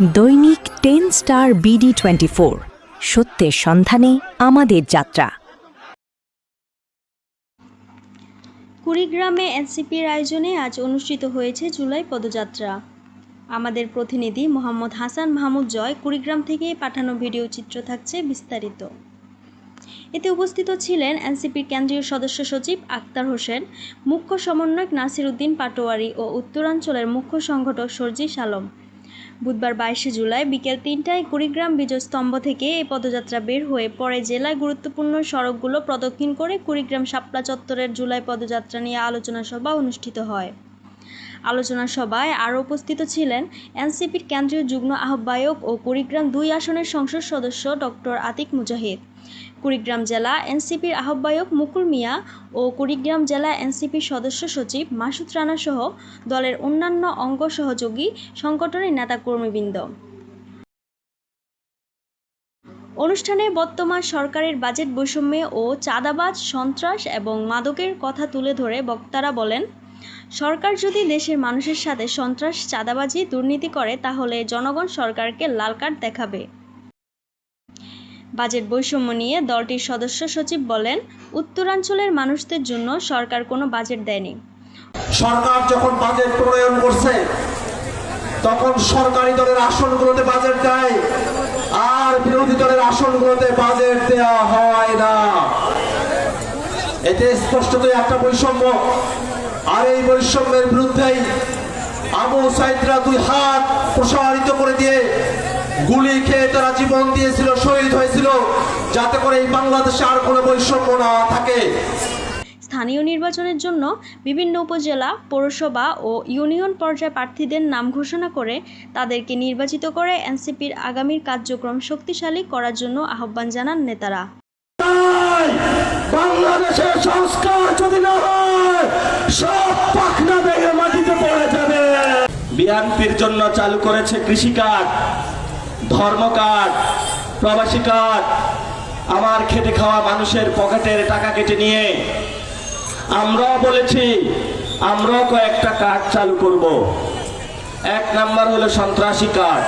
দৈনিক 10 star BD24 সত্যের সন্ধানে আমাদের যাত্রা। কুড়িগ্রামে এনসিপির আয়োজনে আজ অনুষ্ঠিত হয়েছে জুলাই পদযাত্রা। আমাদের প্রতিনিধি মোহাম্মদ হাসান মাহমুদ জয় কুড়িগ্রাম থেকে পাঠানো ভিডিও চিত্র থাকছে বিস্তারিত। এতে উপস্থিত ছিলেন এনসিপির কেন্দ্রীয় সদস্য সচিব আক্তার হোসেন, মুখ্য সমন্বয়ক নাসির উদ্দিন পাটোয়ারি ও উত্তরাঞ্চলের মুখ্য সংগঠক সরজিস আলম। বুধবার 22শে জুলাই বিকেল ৩টায় কুড়িগ্রাম বিজয় স্তম্ভ থেকে এই পদযাত্রা বের হয়ে পরে জেলায় গুরুত্বপূর্ণ সড়কগুলো প্রদক্ষিণ করে কুড়িগ্রাম শাপলা চত্বরের জুলাই পদযাত্রা নিয়ে আলোচনা সভা অনুষ্ঠিত হয়। আলোচনা সভায় আরও উপস্থিত ছিলেন এনসিপির কেন্দ্রীয় যুগ্ম আহ্বায়ক ও কুড়িগ্রাম ২ আসনের সংসদ সদস্য ডক্টর আতিক মুজাহিদ, কুড়িগ্রাম জেলা এনসিপির আহ্বায়ক মুকুল মিয়া ও কুড়িগ্রাম জেলা এনসিপির সদস্য সচিব মাসুদ রানা সহ দলের অন্যান্য অঙ্গ সহযোগী সংগঠনের নেতাকর্মীবৃন্দ। অনুষ্ঠানে বর্তমান সরকারের বাজেট বৈষম্য ও চাঁদাবাজ, সন্ত্রাস এবং মাদকের কথা তুলে ধরে বক্তারা বলেন, সরকার যদি দেশের মানুষের সাথে সন্ত্রাস, চাঁদাবাজি, দুর্নীতি করে তাহলে জনগণ সরকারকে লাল কার্ড দেখাবে। বাজেট বৈষম্য নিয়ে দলটির সদস্য সচিব বলেন, উত্তরাঞ্চলের মানুষদের জন্য সরকার কোনো বাজেট দেয়নি। সরকার যখন বাজেট প্রণয়ন করছে তখন সরকারি দলের আসনগুলোতে বাজেট দেয় আর বিরোধী দলের আসনগুলোতে বাজেট দেওয়া হয় না। এতে স্পষ্টতই একটা বৈষম্য। আর এই বৈষম্যের বিরুদ্ধেই আবু সাইদরা 2 হাত প্রসারিত করে দিয়ে গুলি খেয়ে তারা জীবন দিয়েছিল, শহীদ হয়েছিল, যাতে করে এই বাংলাদেশে আর কোনো বৈষম্য না থাকে। স্থানীয় নির্বাচনের জন্য বিভিন্ন উপজেলা, পৌরসভা ও ইউনিয়ন পর্যায়ে প্রার্থীদের নাম ঘোষণা করে তাদেরকে নির্বাচিত করে এনসিপির আগামীর কার্যক্রম শক্তিশালী করার জন্য আহ্বান জানান নেতারা। বাংলাদেশের সংস্কার যদি না হয় সব পাখনা ভেঙে মাটিতে পড়ে যাবে। বিএনপির জন্য চালু করেছে কৃষি কার্ড, ধর্ম কার্ড, প্রবাসী কার্ড। আমার খেটে খাওয়া মানুষের পকেটের টাকা কেটে নিয়ে আমরাও বলেছি আমরাও কয়েকটা কার্ড চালু করব। 1 নাম্বার হলো সন্ত্রাসী কার্ড,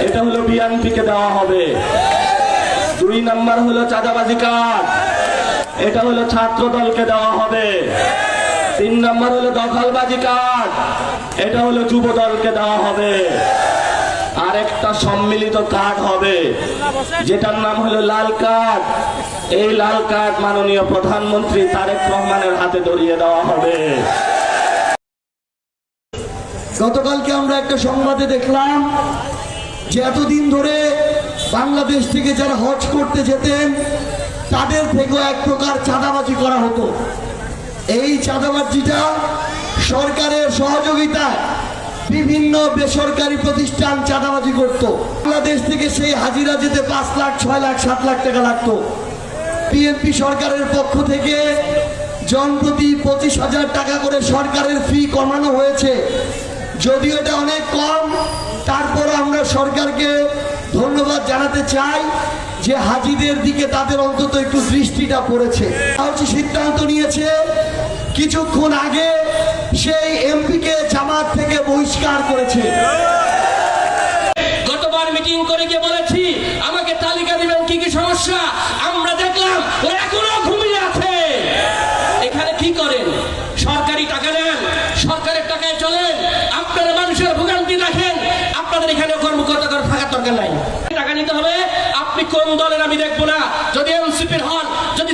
এটা হলো বিএনপিকে দেওয়া হবে। 2 নাম্বার হলো চাঁদাবাজি কার্ড, এটা হলো ছাত্র দলকে দেওয়া হবে। 3 নাম্বার হলো দখলবাজি কার্ড, এটা হলো যুব দলকে দেওয়া হবে। আর একটা সম্মিলিত কার্ড হবে যেটার নাম হলো লাল কার্ড। এই লাল কার্ড মাননীয় প্রধানমন্ত্রী তারেক রহমানের হাতে ধরিয়ে দেওয়া হবে। গতকালকে আমরা একটা সংবাদে দেখলাম যে এতদিন ধরে বাংলাদেশ থেকে যারা হজ করতে যেতেন তাদের থেকেও এক প্রকার চাঁদাবাজি করা হতো। এই চাঁদাবাজিটা সরকারের সহযোগিতায় বিভিন্ন বেসরকারি প্রতিষ্ঠান চাঁদাবাজি করত। বাংলাদেশ থেকে সেই হাজিরা যেতে 5 লাখ, 6 লাখ, 7 লাখ টাকা লাগতো। বিএনপি সরকারের পক্ষ থেকে জনপ্রতি 25,000 টাকা করে সরকারের ফি কমানো হয়েছে। যদিও এটা অনেক কম, তারপর আমরা সরকারকে ধন্যবাদ জানাতে চাই যে হাজিদের দিকে তাদের অন্তত একটু দৃষ্টিটা পড়েছে। সিদ্ধান্ত নিয়েছে কিছুক্ষণ আগে সেই এমপিকে জামাত থেকে বহিষ্কার করেছে। গতবার মিটিং করে গিয়ে বলেছি আমাকে তালিকা দিবেন কি কি সমস্যা। আমরা দেখলাম ও এখনো ঘুমিয়ে আছে। এখানে কি করেন? সরকারি টাকা নেন, সরকারের টাকায় চলেন, আপনারা মানুষের ভোগান্তি রাখেন। আপনাদের এখানে কর্মকর্তা করে থাকার দরকার নাই। টাকা নিতে হবে। আপনি কোন দলের আমি দেখবো না। যদি এনসিপির হন, যদি